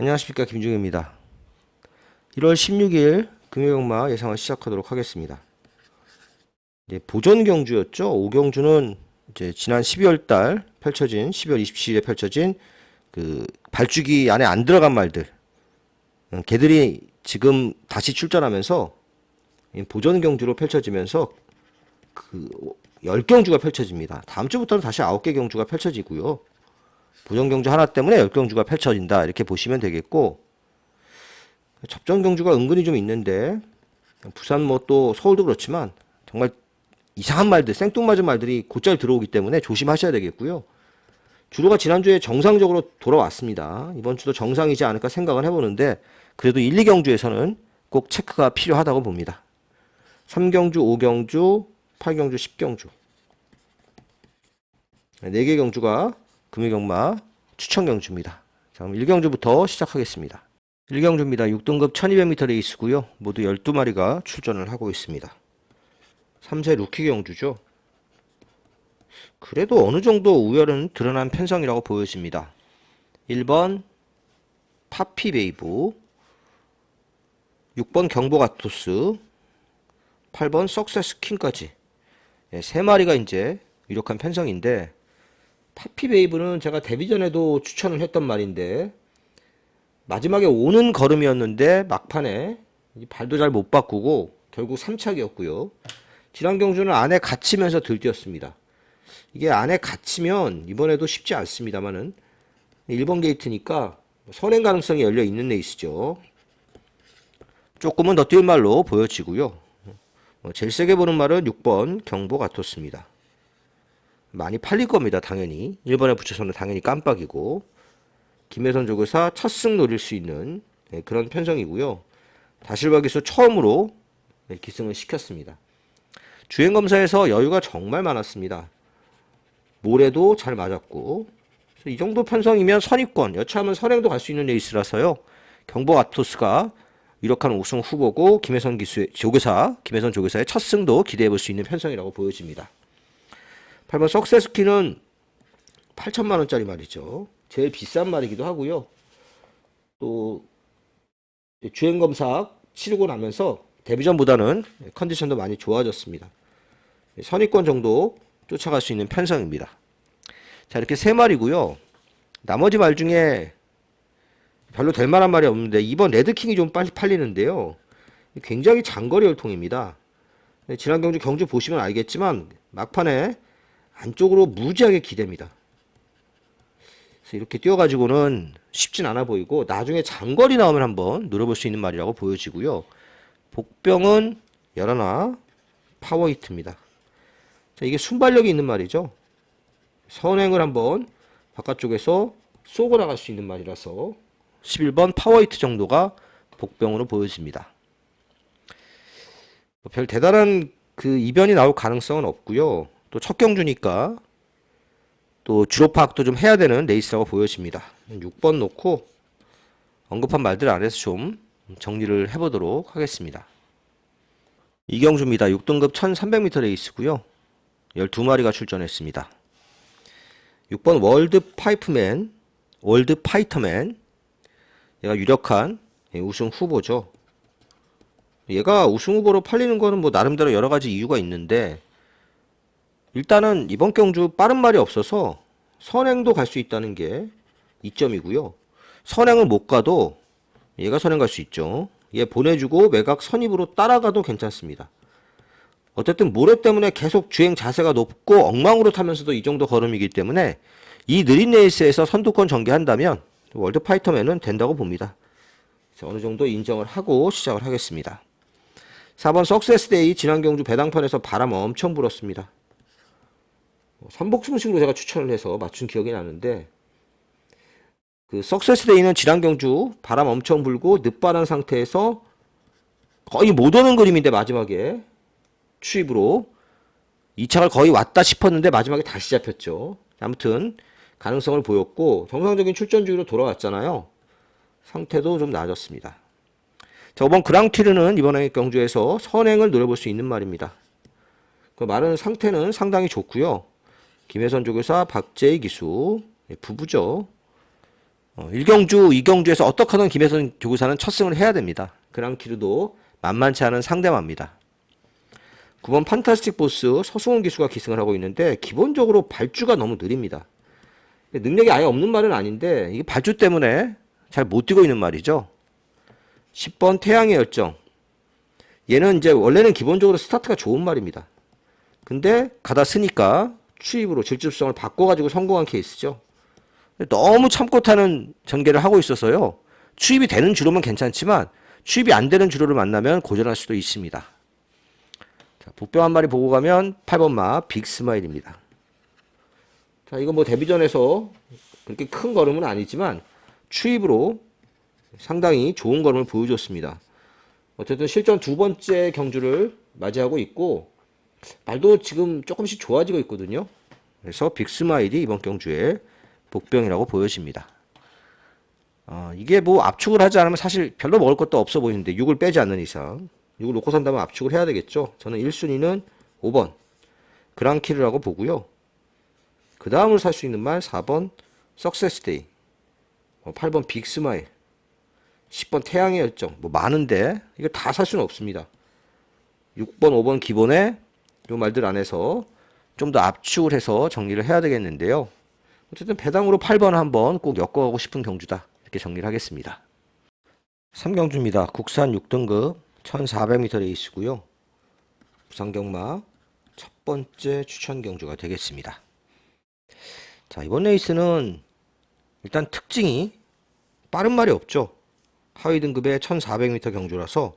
안녕하십니까, 김중현입니다. 1월 16일 금요일마 예상을 시작하도록 하겠습니다. 이제 보존 경주였죠. 5경주는 이제 지난 12월 달 펼쳐진 12월 27일에 펼쳐진 그 발주기 안에 안 들어간 말들, 걔들이 지금 다시 출전하면서 보존 경주로 펼쳐지면서 그 10경주가 펼쳐집니다. 다음 주부터는 다시 9개 경주가 펼쳐지고요. 보존 경주 하나 때문에 10경주가 펼쳐진다, 이렇게 보시면 되겠고, 접전 경주가 은근히 좀 있는데, 부산 뭐 또 서울도 그렇지만 정말 이상한 말들, 생뚱맞은 말들이 곧잘 들어오기 때문에 조심하셔야 되겠고요. 주로가 지난주에 정상적으로 돌아왔습니다. 이번 주도 정상이지 않을까 생각을 해보는데, 그래도 1, 2경주에서는 꼭 체크가 필요하다고 봅니다. 3경주, 5경주, 8경주, 10경주 4개 경주가 금요경마 추천 경주입니다. 자, 그럼 1경주부터 시작하겠습니다. 1경주입니다. 6등급 1200m 레이스고요. 모두 12마리가 출전을 하고 있습니다. 3세 루키 경주죠. 그래도 어느 정도 우열은 드러난 편성이라고 보여집니다. 1번 파피베이브, 6번 경보가토스, 8번 석세스킹까지 3마리가 이제 유력한 편성인데, 파피베이브는 제가 데뷔전에도 추천을 했던 말인데 마지막에 오는 걸음이었는데 막판에 발도 잘 못 바꾸고 결국 3착이었고요. 지난 경주는 안에 갇히면서 들뛰었습니다. 이게 안에 갇히면 이번에도 쉽지 않습니다만은 1번 게이트니까 선행 가능성이 열려 있는 레이스죠. 조금은 더 뛸 말로 보여지고요. 제일 세게 보는 말은 6번 경보가토스입니다. 많이 팔릴 겁니다. 당연히 1번에 붙여서는 당연히 깜빡이고, 김혜선 조교사 첫 승 노릴 수 있는 그런 편성이고요. 다실바 기수 처음으로 기승을 시켰습니다. 주행검사에서 여유가 정말 많았습니다. 모래도 잘 맞았고, 이 정도 편성이면 선입권, 여차하면 선행도 갈 수 있는 레이스라서요. 경보아토스가 유력한 우승 후보고, 김혜선 조교사의 첫 승도 기대해 볼 수 있는 편성이라고 보여집니다. 8번 석세스키는 8천만원짜리 말이죠. 제일 비싼 말이기도 하고요. 또 주행검사 치르고 나면서 데뷔전보다는 컨디션도 많이 좋아졌습니다. 선입권 정도 쫓아갈 수 있는 편성입니다. 자, 이렇게 3마리고요. 나머지 말 중에 별로 될 만한 말이 없는데, 이번 레드킹이 좀 빨리 팔리는데요. 굉장히 장거리 혈통입니다. 지난 경주 보시면 알겠지만 막판에 안쪽으로 무지하게 기댑니다. 그래서 이렇게 뛰어가지고는 쉽진 않아 보이고, 나중에 장거리 나오면 한번 노려볼 수 있는 말이라고 보여지고요. 복병은 11화 파워히트입니다. 자, 이게 순발력이 있는 말이죠. 선행을 한번 바깥쪽에서 쏘고 나갈 수 있는 말이라서 11번 파워히트 정도가 복병으로 보여집니다. 별 대단한 그 이변이 나올 가능성은 없고요. 또 첫 경주니까 또 주로 파악도 좀 해야 되는 레이스라고 보여집니다. 6번 놓고 언급한 말들 안에서 좀 정리를 해보도록 하겠습니다. 이경주입니다. 6등급 1300m 레이스고요. 12마리가 출전했습니다. 6번 월드 파이터맨, 얘가 유력한 우승 후보죠. 얘가 우승 후보로 팔리는 거는 뭐 나름대로 여러 가지 이유가 있는데, 일단은 이번 경주 빠른 말이 없어서 선행도 갈 수 있다는 게 이점이고요. 선행을 못 가도 얘가 선행 갈 수 있죠. 얘 보내주고 외곽 선입으로 따라가도 괜찮습니다. 어쨌든 모래 때문에 계속 주행 자세가 높고 엉망으로 타면서도 이 정도 걸음이기 때문에 이 느린 레이스에서 선두권 전개한다면 월드 파이터맨은 된다고 봅니다. 어느 정도 인정을 하고 시작을 하겠습니다. 4번 석세스데이, 지난 경주 배당판에서 바람 엄청 불었습니다. 삼복승식으로 제가 추천을 해서 맞춘 기억이 나는데, 그 석세스데이는 지난 경주 바람 엄청 불고 늦바람 상태에서 거의 못 오는 그림인데 마지막에 추입으로 2착을 거의 왔다 싶었는데 마지막에 다시 잡혔죠. 아무튼 가능성을 보였고 정상적인 출전 주기로 돌아왔잖아요. 상태도 좀 나아졌습니다. 자, 5번 그랑티르는 이번에 경주에서 선행을 노려볼 수 있는 말입니다. 그 말은 상태는 상당히 좋고요. 김혜선 조교사, 박재희 기수 부부죠. 1경주, 2경주에서 어떻게든 김혜선 조교사는 첫 승을 해야 됩니다. 그랑키르도 만만치 않은 상대마입니다. 9번 판타스틱 보스 서승훈 기수가 기승을 하고 있는데 기본적으로 발주가 너무 느립니다. 능력이 아예 없는 말은 아닌데 이게 발주 때문에 잘 못 뛰고 있는 말이죠. 10번 태양의 열정. 얘는 이제 원래는 기본적으로 스타트가 좋은 말입니다. 근데 가다 쓰니까 추입으로 질주성을 바꿔가지고 성공한 케이스죠. 너무 참고 타는 전개를 하고 있어서요. 추입이 되는 주로면 괜찮지만 추입이 안 되는 주로를 만나면 고전할 수도 있습니다. 자, 복병 한 마리 보고 가면 8번 마 빅스마일입니다. 자, 이거 뭐 데뷔전에서 그렇게 큰 걸음은 아니지만 추입으로 상당히 좋은 걸음을 보여줬습니다. 어쨌든 실전 두 번째 경주를 맞이하고 있고 말도 지금 조금씩 좋아지고 있거든요. 그래서 빅스마일이 이번 경주에 복병이라고 보여집니다. 이게 뭐 압축을 하지 않으면 사실 별로 먹을 것도 없어 보이는데 6을 빼지 않는 이상 6을 놓고 산다면 압축을 해야 되겠죠. 저는 1순위는 5번 그랑키르라고 보고요. 그 다음으로 살 수 있는 말 4번 석세스데이, 8번 빅스마일, 10번 태양의 열정, 뭐 많은데 이거 다 살 수는 없습니다. 6번, 5번 기본에 요 말들 안에서 좀 더 압축을 해서 정리를 해야 되겠는데요. 어쨌든 배당으로 8번 한번 꼭 엮어가고 싶은 경주다. 이렇게 정리를 하겠습니다. 3경주입니다. 국산 6등급 1400m 레이스고요. 부산경마 첫 번째 추천 경주가 되겠습니다. 자, 이번 레이스는 일단 특징이 빠른 말이 없죠. 하위 등급의 1400m 경주라서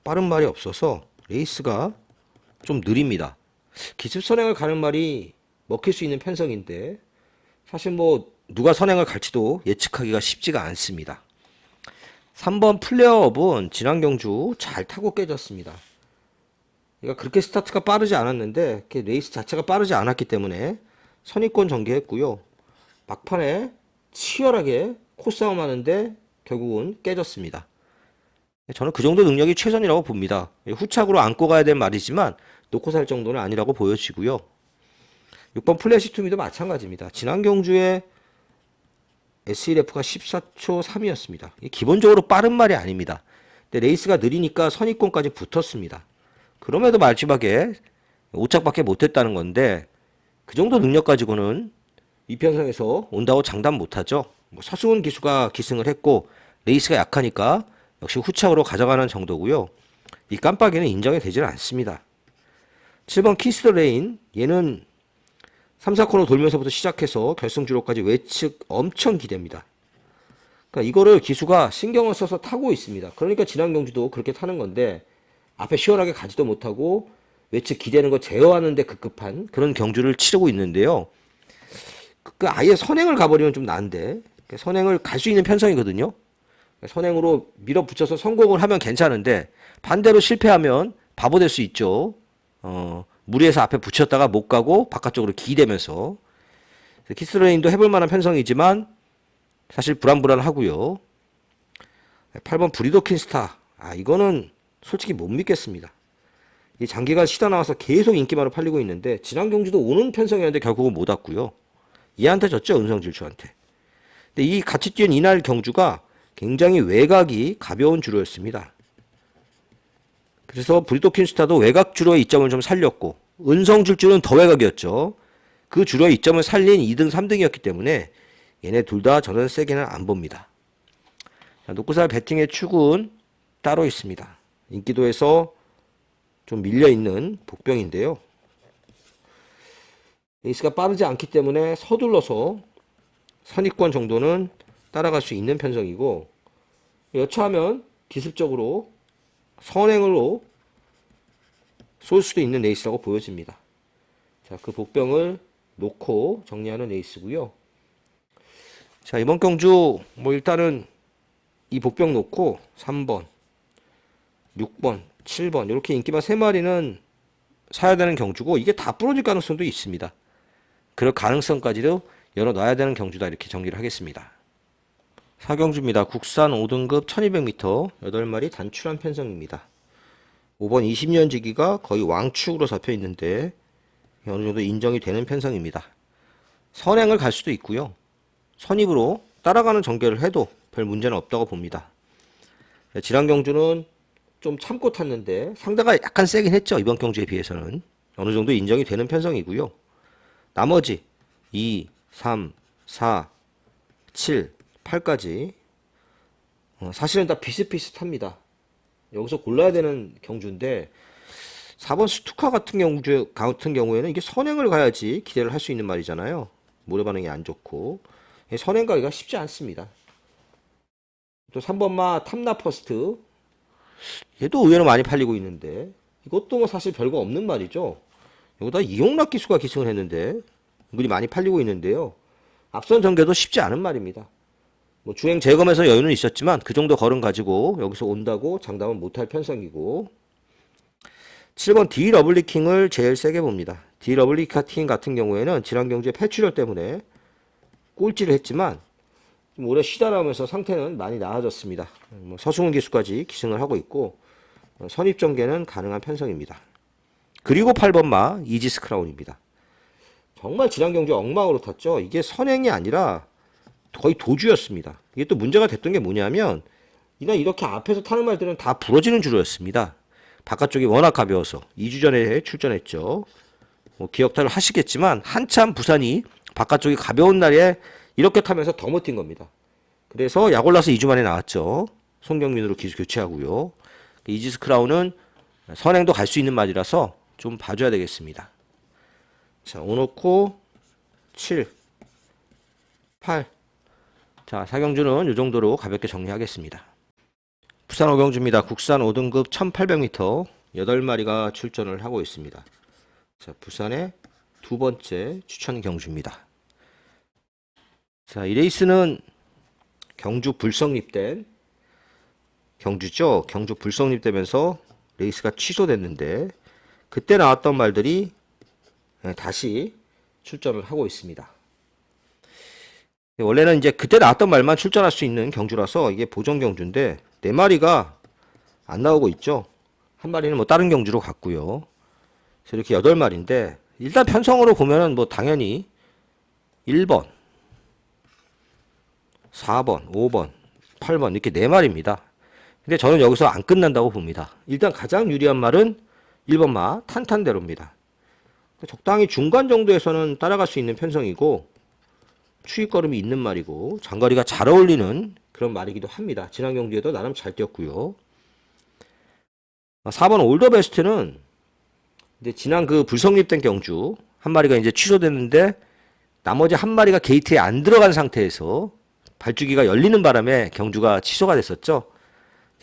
빠른 말이 없어서 레이스가 좀 느립니다. 기습 선행을 가는 말이 먹힐 수 있는 편성인데 사실 뭐 누가 선행을 갈지도 예측하기가 쉽지가 않습니다. 3번 플레어업은 지난 경주 잘 타고 깨졌습니다. 그러니까 그렇게 스타트가 빠르지 않았는데 레이스 자체가 빠르지 않았기 때문에 선입권 전개했고요. 막판에 치열하게 코싸움 하는데 결국은 깨졌습니다. 저는 그 정도 능력이 최선이라고 봅니다. 후착으로 안고 가야 될 말이지만 놓고 살 정도는 아니라고 보여지고요. 6번 플래시 투미도 마찬가지입니다. 지난 경주에 SEF가 14초 3이었습니다. 기본적으로 빠른 말이 아닙니다. 근데 레이스가 느리니까 선입권까지 붙었습니다. 그럼에도 마지막에 5착밖에 못했다는 건데 그 정도 능력 가지고는 이 편성에서 온다고 장담 못하죠. 서승훈 기수가 기승을 했고 레이스가 약하니까 역시 후착으로 가져가는 정도고요. 이 깜빡이는 인정이 되질 않습니다. 7번 키스 더 레인, 얘는 3, 4코너 돌면서부터 시작해서 결승주로까지 외측 엄청 기대입니다. 그러니까 이거를 기수가 신경을 써서 타고 있습니다. 그러니까 지난 경주도 그렇게 타는 건데 앞에 시원하게 가지도 못하고 외측 기대는 거 제어하는데 급급한 그런 경주를 치르고 있는데요. 아예 선행을 가버리면 좀 나은데 선행을 갈 수 있는 편성이거든요. 선행으로 밀어붙여서 성공을 하면 괜찮은데 반대로 실패하면 바보 될 수 있죠. 무리해서 앞에 붙였다가 못 가고 바깥쪽으로 기대면서 키스레인도 해볼 만한 편성이지만 사실 불안불안하고요. 8번 브리더킨 스타, 이거는 솔직히 못 믿겠습니다. 이 장기간 쉬다 나와서 계속 인기만으로 팔리고 있는데 지난 경주도 오는 편성이었는데 결국은 못 왔고요. 얘한테 졌죠, 은성질주한테. 근데 이 같이 뛰은 이날 경주가 굉장히 외곽이 가벼운 주로였습니다. 그래서 브리더킨 스타도 외곽 주로의 이점을 좀 살렸고 은성질주는 더 외곽이었죠. 그 주로의 이점을 살린 2등, 3등이었기 때문에 얘네 둘 다 저는 세게는 안 봅니다. 놓고살 배팅의 축은 따로 있습니다. 인기도에서 좀 밀려있는 복병인데요. 레이스가 빠르지 않기 때문에 서둘러서 선입권 정도는 따라갈 수 있는 편성이고 여차하면 기습적으로 선행으로 쏠 수도 있는 레이스라고 보여집니다. 자, 그 복병을 놓고 정리하는 레이스고요. 자, 이번 경주 뭐 일단은 이 복병 놓고 3번, 6번, 7번 이렇게 인기만 3마리는 사야 되는 경주고 이게 다 부러질 가능성도 있습니다. 그럴 가능성까지도 열어놔야 되는 경주다 이렇게 정리를 하겠습니다. 4경주입니다. 국산 5등급 1200m 8마리 단출한 편성입니다. 5번 20년 지기가 거의 왕축으로 잡혀 있는데 어느 정도 인정이 되는 편성입니다. 선행을 갈 수도 있고요. 선입으로 따라가는 전개를 해도 별 문제는 없다고 봅니다. 지난 경주는 좀 참고 탔는데 상대가 약간 세긴 했죠. 이번 경주에 비해서는 어느 정도 인정이 되는 편성이고요. 나머지 2, 3, 4, 7, 8까지 사실은 다 비슷비슷합니다. 여기서 골라야 되는 경주인데 4번 스투카 같은 경우에는 이게 선행을 가야지 기대를 할 수 있는 말이잖아요. 모래 반응이 안 좋고 선행 가기가 쉽지 않습니다. 또 3번 마 탐나 퍼스트, 얘도 의외로 많이 팔리고 있는데 이것도 뭐 사실 별거 없는 말이죠. 여기다 이용락 기수가 기승을 했는데 은근히 많이 팔리고 있는데요. 앞선 전개도 쉽지 않은 말입니다. 뭐 주행 재검에서 여유는 있었지만 그 정도 걸음 가지고 여기서 온다고 장담은 못할 편성이고, 7번 디 러블리킹을 제일 세게 봅니다. 디 러블리킹 같은 경우에는 지난 경주에 폐출혈 때문에 꼴찌를 했지만 좀 오래 쉬다 나오면서 상태는 많이 나아졌습니다. 뭐 서승훈 기수까지 기승을 하고 있고 선입 전개는 가능한 편성입니다. 그리고 8번 마 이지스 크라운입니다. 정말 지난 경주 엉망으로 탔죠. 이게 선행이 아니라 거의 도주였습니다. 이게 또 문제가 됐던 게 뭐냐면 이날 이렇게 앞에서 타는 말들은 다 부러지는 주로였습니다. 바깥쪽이 워낙 가벼워서 2주 전에 출전했죠. 뭐 기억들 하시겠지만 한참 부산이 바깥쪽이 가벼운 날에 이렇게 타면서 더 못 뛴 겁니다. 그래서 약 올라서 2주 만에 나왔죠. 송경민으로 기수 교체하고요. 이지스 크라운은 선행도 갈 수 있는 말이라서 좀 봐줘야 되겠습니다. 자, 오놓고 7, 8. 자, 사경주는 이 정도로 가볍게 정리하겠습니다. 부산 오경주입니다. 국산 5등급 1800m 8마리가 출전을 하고 있습니다. 자, 부산의 두 번째 추천 경주입니다. 자, 이 레이스는 경주 불성립된 경주죠. 경주 불성립되면서 레이스가 취소됐는데 그때 나왔던 말들이 다시 출전을 하고 있습니다. 원래는 이제 그때 나왔던 말만 출전할 수 있는 경주라서 이게 보정 경주인데 4마리가 안 나오고 있죠. 한 마리는 뭐 다른 경주로 갔고요. 그래서 이렇게 8마리인데 일단 편성으로 보면은 뭐 당연히 1번, 4번, 5번, 8번 이렇게 4마리입니다. 근데 저는 여기서 안 끝난다고 봅니다. 일단 가장 유리한 말은 1번 마 탄탄대로입니다. 적당히 중간 정도에서는 따라갈 수 있는 편성이고 추위걸음이 있는 말이고 장거리가 잘 어울리는 그런 말이기도 합니다. 지난 경주에도 나름 잘 뛰었고요. 4번 올더베스트는 이제 지난 그 불성립된 경주 한 마리가 이제 취소됐는데 나머지 한 마리가 게이트에 안 들어간 상태에서 발주기가 열리는 바람에 경주가 취소가 됐었죠.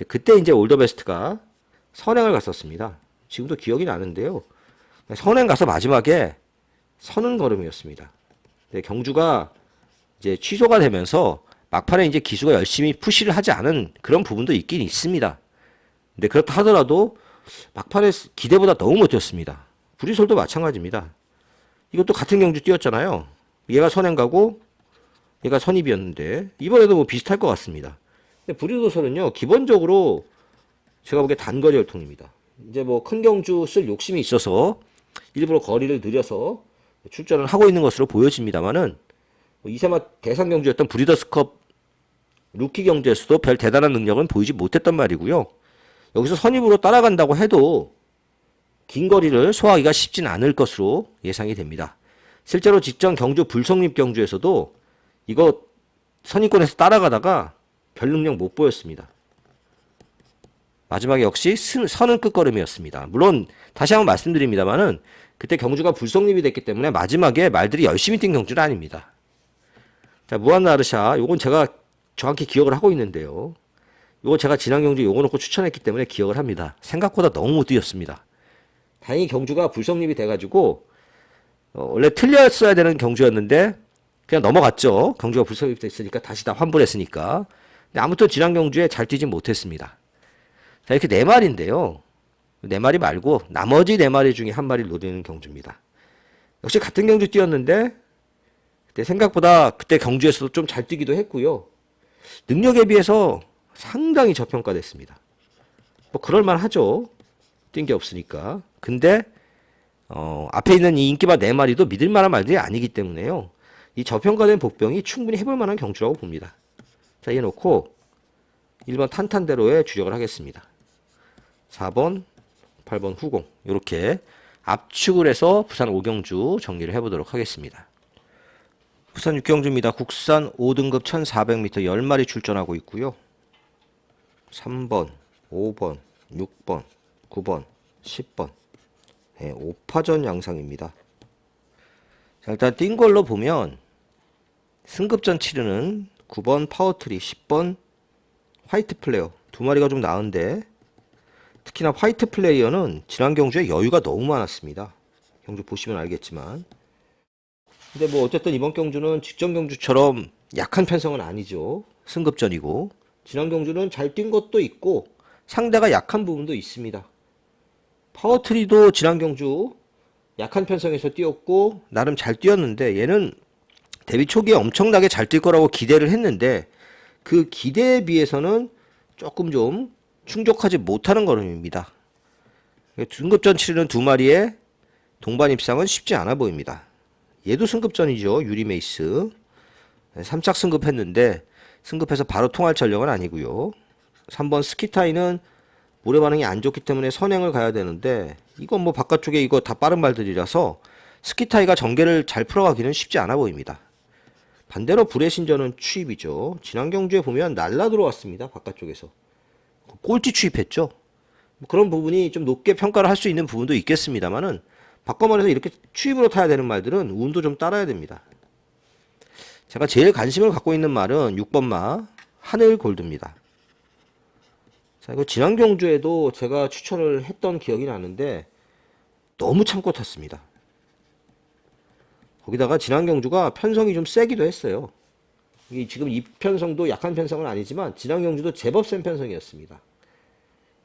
그때 이제 올더베스트가 선행을 갔었습니다. 지금도 기억이 나는데요. 선행 가서 마지막에 서는 걸음이었습니다. 경주가 이제 취소가 되면서 막판에 이제 기수가 열심히 푸시를 하지 않은 그런 부분도 있긴 있습니다. 근데 그렇다 하더라도 막판에 기대보다 너무 못 뛰었습니다. 브리솔도 마찬가지입니다. 이것도 같은 경주 뛰었잖아요. 얘가 선행 가고 얘가 선입이었는데 이번에도 뭐 비슷할 것 같습니다. 근데 브리솔은요 기본적으로 제가 보기에 단거리 혈통입니다. 이제 뭐 큰 경주 쓸 욕심이 있어서 일부러 거리를 늘려서 출전을 하고 있는 것으로 보여집니다만은 이세마 대상 경주였던 브리더스컵 루키 경주에서도 별 대단한 능력은 보이지 못했단 말이고요. 여기서 선입으로 따라간다고 해도 긴 거리를 소화하기가 쉽진 않을 것으로 예상이 됩니다. 실제로 직전 경주 불성립 경주에서도 이거 선입권에서 따라가다가 별 능력 못 보였습니다. 마지막에 역시 선은 끝걸음이었습니다. 물론 다시 한번 말씀드립니다만은 그때 경주가 불성립이 됐기 때문에 마지막에 말들이 열심히 뛴 경주는 아닙니다. 자, 무한나르샤 요건 제가 정확히 기억을 하고 있는데요. 요거 제가 지난 경주 요거 놓고 추천했기 때문에 기억을 합니다. 생각보다 너무 못 뛰었습니다. 다행히 경주가 불성립이 돼가지고 원래 틀렸어야 되는 경주였는데 그냥 넘어갔죠. 경주가 불성립 됐으니까 다시 다 환불했으니까. 근데 아무튼 지난 경주에 잘 뛰진 못했습니다. 자, 이렇게 4마리인데요. 4마리 말고 나머지 4마리 중에 한 마리를 노리는 경주입니다. 역시 같은 경주 뛰었는데 그때 생각보다 그때 경주에서도 좀 잘 뛰기도 했고요. 능력에 비해서 상당히 저평가됐습니다. 뭐 그럴만 하죠. 뛴 게 없으니까. 근데 앞에 있는 이 인기바 4마리도 믿을 만한 말들이 아니기 때문에요. 이 저평가된 복병이 충분히 해볼 만한 경주라고 봅니다. 자, 이해 놓고 1번 탄탄대로의 주력을 하겠습니다. 4번, 8번 후공. 이렇게 압축을 해서 부산 5경주 정리를 해보도록 하겠습니다. 부산 6경주입니다. 국산 5등급 1400m 10마리 출전하고 있고요. 3번, 5번, 6번, 9번, 10번. 네, 5파전 양상입니다. 자, 일단 띈 걸로 보면 승급전 치르는 9번 파워트리, 10번 화이트 플레이어 두 마리가 좀 나은데, 특히나 화이트 플레이어는 지난 경주에 여유가 너무 많았습니다. 경주 보시면 알겠지만. 근데 뭐 어쨌든 이번 경주는 직전 경주처럼 약한 편성은 아니죠. 승급전이고. 지난 경주는 잘 뛴 것도 있고 상대가 약한 부분도 있습니다. 파워트리도 지난 경주 약한 편성에서 뛰었고 나름 잘 뛰었는데, 얘는 데뷔 초기에 엄청나게 잘 뛸 거라고 기대를 했는데 그 기대에 비해서는 조금 좀 충족하지 못하는 걸음입니다. 승급전 치르는 두 마리의 동반 입상은 쉽지 않아 보입니다. 얘도 승급전이죠. 유리메이스 3착 승급했는데 승급해서 바로 통할 전력은 아니고요. 3번 스키타이는 모래 반응이 안 좋기 때문에 선행을 가야 되는데, 이건 뭐 바깥쪽에 이거 다 빠른 말들이라서 스키타이가 전개를 잘 풀어가기는 쉽지 않아 보입니다. 반대로 불의 신전은 추입이죠. 지난 경주에 보면 날라 들어왔습니다. 바깥쪽에서 꼴찌 추입했죠. 그런 부분이 좀 높게 평가를 할 수 있는 부분도 있겠습니다만은, 바꿔 말해서 이렇게 추입으로 타야 되는 말들은 운도 좀 따라야 됩니다. 제가 제일 관심을 갖고 있는 말은 6번 마 하늘 골드입니다. 자, 이거 지난 경주에도 제가 추천을 했던 기억이 나는데 너무 참고 탔습니다. 거기다가 지난 경주가 편성이 좀 세기도 했어요. 지금 이 편성도 약한 편성은 아니지만 지난 경주도 제법 센 편성이었습니다.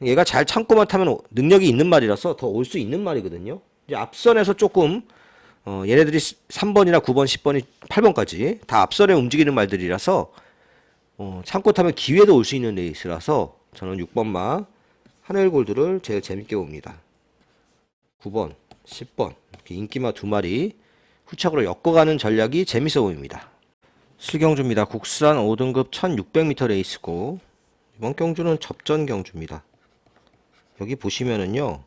얘가 잘 참고만 타면 능력이 있는 말이라서 더 올 수 있는 말이거든요. 이제 앞선에서 조금 얘네들이 3번이나 9번, 10번이 8번까지 다 앞선에 움직이는 말들이라서 참고 타면 기회도 올 수 있는 레이스라서 저는 6번마 하늘골드를 제일 재밌게 봅니다. 9번, 10번 이렇게 인기마 두 마리 후착으로 엮어가는 전략이 재밌어 보입니다. 실경주입니다. 국산 5등급 1600m 레이스고 이번 경주는 접전 경주입니다. 여기 보시면은요,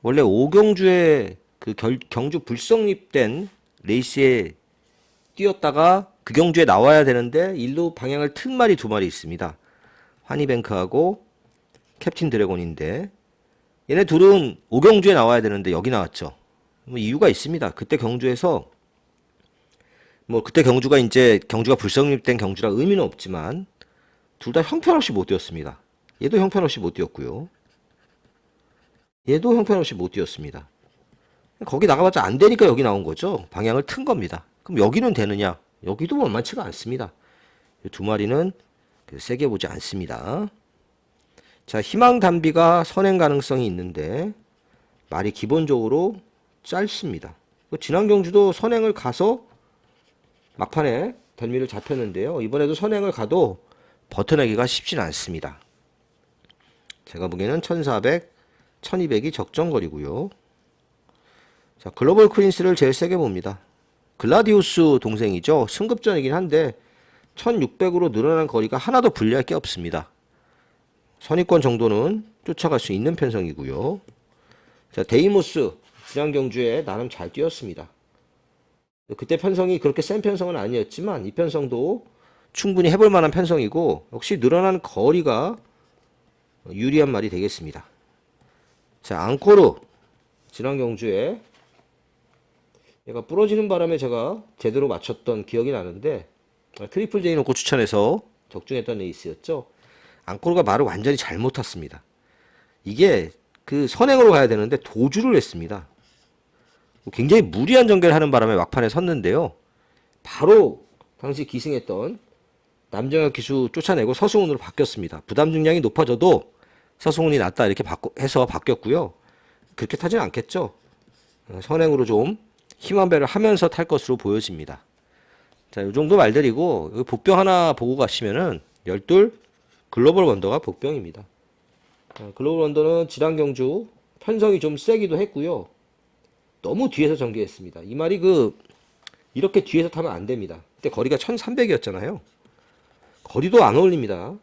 원래 5경주에 그 경주 불성립된 레이스에 뛰었다가 그 경주에 나와야 되는데 일로 방향을 튼 말이 두 마리 있습니다. 환희뱅크하고 캡틴 드래곤인데, 얘네 둘은 5경주에 나와야 되는데 여기 나왔죠. 뭐 이유가 있습니다. 그때 경주에서 그때 경주가 이제 경주가 불성립된 경주라 의미는 없지만 둘 다 형편없이 못 뛰었습니다. 얘도 형편없이 못 뛰었고요. 얘도 형편없이 못 뛰었습니다. 거기 나가봤자 안 되니까 여기 나온 거죠. 방향을 튼 겁니다. 그럼 여기는 되느냐? 여기도 만만치가 않습니다. 이 두 마리는 세게 보지 않습니다. 자, 희망 단비가 선행 가능성이 있는데 말이 기본적으로 짧습니다. 지난 경주도 선행을 가서 막판에 덜미를 잡혔는데요. 이번에도 선행을 가도 버텨내기가 쉽진 않습니다. 제가 보기에는 1400, 1200이 적정거리고요. 자, 글로벌 크린스를 제일 세게 봅니다. 글라디우스 동생이죠. 승급전이긴 한데 1600으로 늘어난 거리가 하나도 불리할 게 없습니다. 선입권 정도는 쫓아갈 수 있는 편성이고요. 자, 데이모스 지난 경주에 나름 잘 뛰었습니다. 그때 편성이 그렇게 센 편성은 아니었지만 이 편성도 충분히 해볼 만한 편성이고 역시 늘어난 거리가 유리한 말이 되겠습니다. 자, 앙코르 지난 경주에 얘가 부러지는 바람에 제가 제대로 맞췄던 기억이 나는데 트리플 제이 놓고 추천해서 적중했던 레이스였죠. 앙코르가 말을 완전히 잘못 탔습니다. 이게 그 선행으로 가야 되는데 도주를 했습니다. 굉장히 무리한 전개를 하는 바람에 막판에 섰는데요. 바로 당시 기승했던 남정혁 기수 쫓아내고 서승훈으로 바뀌었습니다. 부담 중량이 높아져도 서승훈이 낫다 이렇게 해서 바뀌었고요. 그렇게 타지는 않겠죠. 선행으로 좀 힘한 배를 하면서 탈 것으로 보여집니다. 자, 이 정도 말들이고 여기 복병 하나 보고 가시면은 12 글로벌 원더가 복병입니다. 글로벌 원더는 지난 경주 편성이 좀 세기도 했고요. 너무 뒤에서 전개했습니다. 이 말이 이렇게 뒤에서 타면 안 됩니다. 그때 거리가 1300이었잖아요. 거리도 안 어울립니다.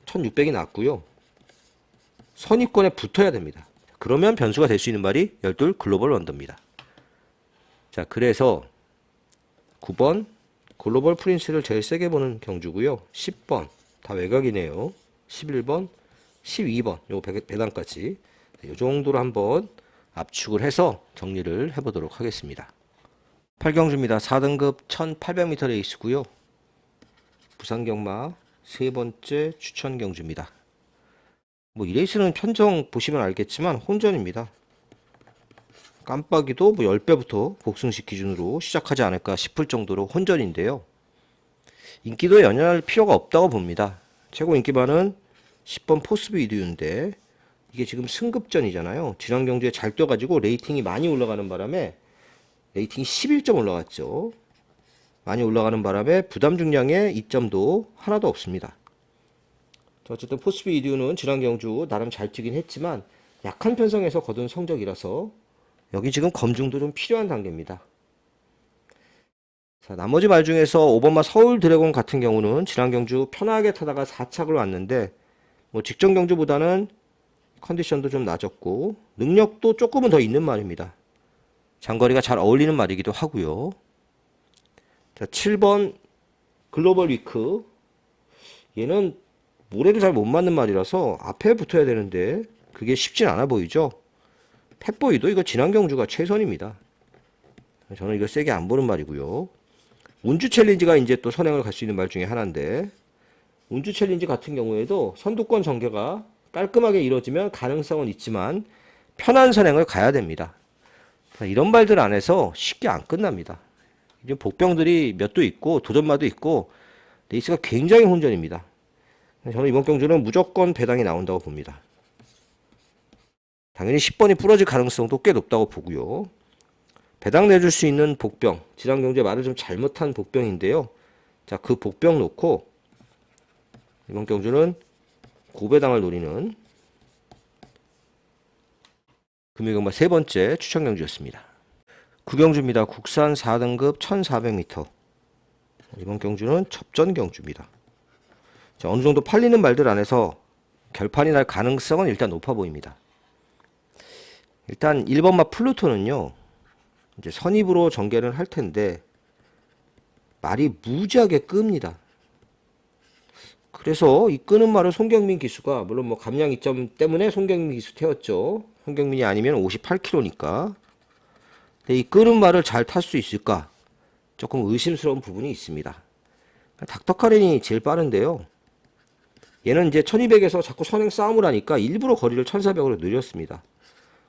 1600이 낫고요. 선입권에 붙어야 됩니다. 그러면 변수가 될 수 있는 말이 12 글로벌 원더입니다. 자, 그래서 9번 글로벌 프린스를 제일 세게 보는 경주고요. 10번 다 외곽이네요. 11번, 12번 요 배당까지 이 정도로 한번 압축을 해서 정리를 해보도록 하겠습니다. 8경주입니다. 4등급 1800m 레이스고요. 부산 경마 세 번째 추천 경주입니다. 뭐 이 레이스는 편정 보시면 알겠지만 혼전입니다. 깜빡이도 뭐 10배부터 복승식 기준으로 시작하지 않을까 싶을 정도로 혼전인데요. 인기도에 연연할 필요가 없다고 봅니다. 최고 인기반은 10번 포스비 이두인데 이게 지금 승급전이잖아요. 지난 경주에 잘 뛰어가지고 레이팅이 많이 올라가는 바람에 레이팅이 11점 올라갔죠. 많이 올라가는 바람에 부담 중량의 이점도 하나도 없습니다. 어쨌든 포스비 이두는 지난 경주 나름 잘 뛰긴 했지만 약한 편성에서 거둔 성적이라서 여기 지금 검증도 좀 필요한 단계입니다. 자, 나머지 말 중에서 5번마 서울 드래곤 같은 경우는 지난 경주 편하게 타다가 4착을 왔는데 뭐 직전 경주보다는 컨디션도 좀 낮았고 능력도 조금은 더 있는 말입니다. 장거리가 잘 어울리는 말이기도 하고요. 자, 7번 글로벌 위크 얘는 모래를 잘 못 맞는 말이라서 앞에 붙어야 되는데 그게 쉽진 않아 보이죠. 펫보이도 이거 지난 경주가 최선입니다. 저는 이거 세게 안 보는 말이고요. 운주 챌린지가 이제 또 선행을 갈 수 있는 말 중에 하나인데 운주 챌린지 같은 경우에도 선두권 전개가 깔끔하게 이루어지면 가능성은 있지만 편한 선행을 가야 됩니다. 이런 말들 안에서 쉽게 안 끝납니다. 이제 복병들이 몇 도 있고 도전마도 있고 레이스가 굉장히 혼전입니다. 저는 이번 경주는 무조건 배당이 나온다고 봅니다. 당연히 10번이 부러질 가능성도 꽤 높다고 보고요. 배당 내줄 수 있는 복병, 지난 경주에 말을 좀 잘못한 복병인데요. 자, 그 복병 놓고 이번 경주는 고배당을 노리는 금요경마 세 번째 추천 경주였습니다. 9경주입니다. 국산 4등급 1400m. 이번 경주는 접전 경주입니다. 자, 어느 정도 팔리는 말들 안에서 결판이 날 가능성은 일단 높아 보입니다. 일단 1번마 플루토는요, 이제 선입으로 전개를 할 텐데, 말이 무지하게 끕니다. 그래서 이 끄는 말을 손경민 기수가, 물론 뭐 감량 이점 때문에 손경민 기수 태웠죠. 손경민이 아니면 58kg니까. 근데 이 끄는 말을 잘 탈 수 있을까? 조금 의심스러운 부분이 있습니다. 닥터카렌이 제일 빠른데요. 얘는 이제 1200에서 자꾸 선행 싸움을 하니까 일부러 거리를 1400으로 늘렸습니다.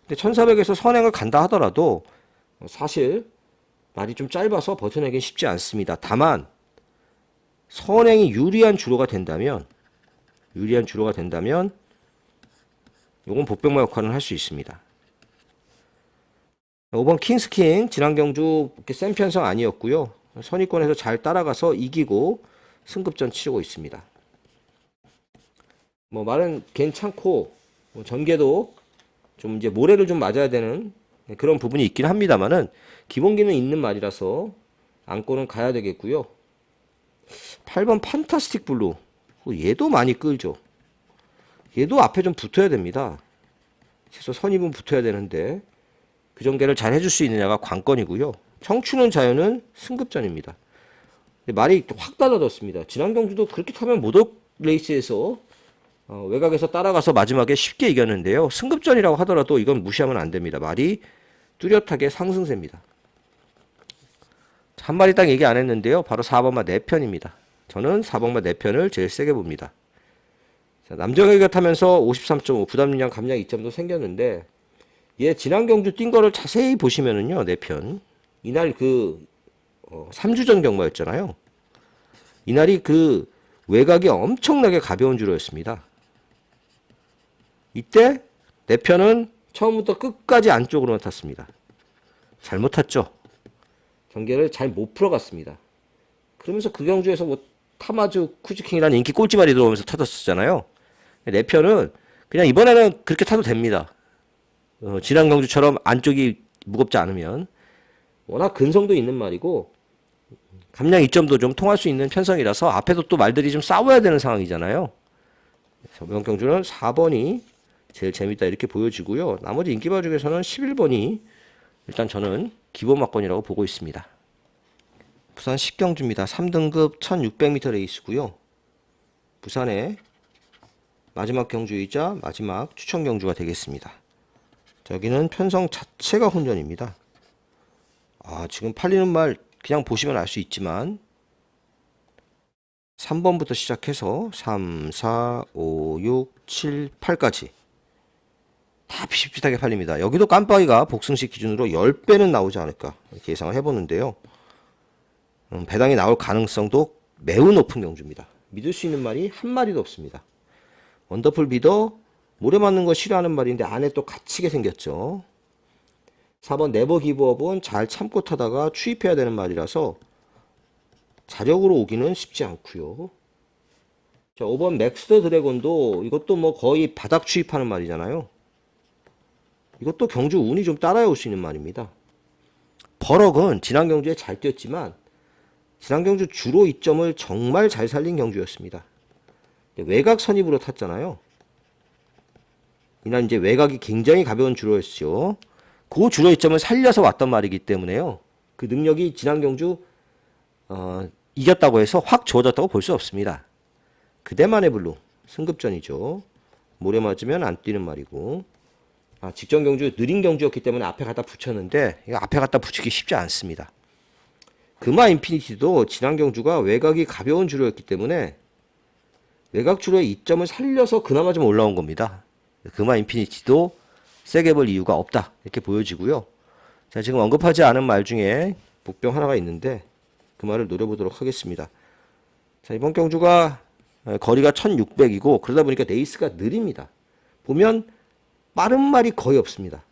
근데 1400에서 선행을 간다 하더라도 사실 말이 좀 짧아서 버텨내긴 쉽지 않습니다. 다만 선행이 유리한 주로가 된다면 요건 복병마 역할은 할 수 있습니다. 5번 킹스킹 지난 경주 센 편성 아니었고요. 선의권에서 잘 따라가서 이기고 승급전 치르고 있습니다. 뭐 말은 괜찮고 전개도 좀 이제 모래를 좀 맞아야 되는 그런 부분이 있긴 합니다만은 기본기는 있는 말이라서 안고는 가야 되겠고요. 8번 판타스틱 블루 얘도 많이 끌죠. 얘도 앞에 좀 붙어야 됩니다. 최소 선입은 붙어야 되는데 그 전개를 잘 해줄 수 있느냐가 관건이고요. 청춘은 자유는 승급전입니다. 말이 확 달라졌습니다. 지난 경주도 그렇게 타면 모덕 레이스에서 외곽에서 따라가서 마지막에 쉽게 이겼는데요. 승급전이라고 하더라도 이건 무시하면 안 됩니다. 말이 뚜렷하게 상승세입니다. 한 마리 딱 얘기 안 했는데요. 바로 4번마 4편입니다. 저는 4번마 4편을 제일 세게 봅니다. 남정혁이가 타면서 53.5 부담량 감량 2점도 생겼는데 얘 지난 경주 뛴 거를 자세히 보시면은요. 4편 이날 그 3주 전 경마였잖아요. 이날이 그 외곽이 엄청나게 가벼운 주로였습니다. 이때 4편은 처음부터 끝까지 안쪽으로만 탔습니다. 잘못 탔죠. 경계를 잘 못 풀어갔습니다. 그러면서 그 경주에서 뭐 타마주 쿠즈킹이라는 인기 꼴찌말이 들어오면서 터졌었잖아요. 4편은 그냥 이번에는 그렇게 타도 됩니다. 지난 경주처럼 안쪽이 무겁지 않으면 워낙 근성도 있는 말이고 감량 이점도 좀 통할 수 있는 편성이라서 앞에도 또 말들이 좀 싸워야 되는 상황이잖아요. 그래서 이번 경주는 4번이 제일 재밌다 이렇게 보여지고요. 나머지 인기바 중에서는 11번이 일단 저는 기본 막건이라고 보고 있습니다. 부산 10경주입니다. 3등급 1600m 레이스고요. 부산의 마지막 경주이자 마지막 추천 경주가 되겠습니다. 여기는 편성 자체가 혼전입니다. 지금 팔리는 말 그냥 보시면 알 수 있지만 3번부터 시작해서 3, 4, 5, 6, 7, 8까지 다 비슷비슷하게 팔립니다. 여기도 깜빡이가 복승식 기준으로 10배는 나오지 않을까 이렇게 예상을 해보는데요. 배당이 나올 가능성도 매우 높은 경주입니다. 믿을 수 있는 말이 한 마리도 없습니다. 원더풀 비더 모래 맞는 거 싫어하는 말인데 안에 또 갇히게 생겼죠. 4번 네버 기브업은 잘 참고 타다가 추입해야 되는 말이라서 자력으로 오기는 쉽지 않고요. 자, 5번 맥스더 드래곤도 이것도 뭐 거의 바닥 추입하는 말이잖아요. 이것도 경주 운이 좀 따라올 수 있는 말입니다. 버럭은 지난 경주에 잘 뛰었지만 지난 경주 주로 이점을 정말 잘 살린 경주였습니다. 외곽 선입으로 탔잖아요. 이날 이제 외곽이 굉장히 가벼운 주로였죠. 그 주로 이점을 살려서 왔단 말이기 때문에요. 그 능력이 지난 경주 이겼다고 해서 확 좋아졌다고 볼 수 없습니다. 그대만의 블루 승급전이죠. 모래 맞으면 안 뛰는 말이고 직전 경주 느린 경주였기 때문에 앞에 갖다 붙였는데 이거 앞에 갖다 붙이기 쉽지 않습니다. 금화 인피니티도 지난 경주가 외곽이 가벼운 주로였기 때문에 외곽 주로의 이점을 살려서 그나마 좀 올라온 겁니다. 금화 인피니티도 세게 볼 이유가 없다 이렇게 보여지고요. 자, 지금 언급하지 않은 말 중에 복병 하나가 있는데 그 말을 노려보도록 하겠습니다. 자, 이번 경주가 거리가 1600이고 그러다 보니까 레이스가 느립니다. 보면 빠른 말이 거의 없습니다.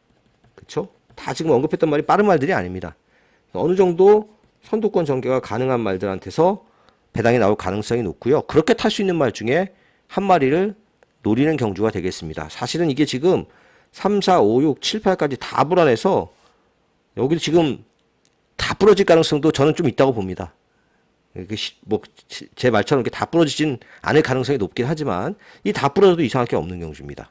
그쵸? 다 지금 언급했던 말이 빠른 말들이 아닙니다. 어느 정도 선두권 전개가 가능한 말들한테서 배당이 나올 가능성이 높고요. 그렇게 탈 수 있는 말 중에 한 마리를 노리는 경주가 되겠습니다. 사실은 이게 지금 3, 4, 5, 6, 7, 8까지 다 불안해서 여기도 지금 다 부러질 가능성도 저는 좀 있다고 봅니다. 제 말처럼 이렇게 다 부러지진 않을 가능성이 높긴 하지만 이 다 부러져도 이상할 게 없는 경주입니다.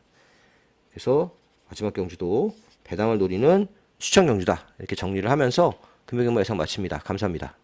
그래서 마지막 경주도 배당을 노리는 추천 경주다 이렇게 정리를 하면서 금요경마 예상 마칩니다. 감사합니다.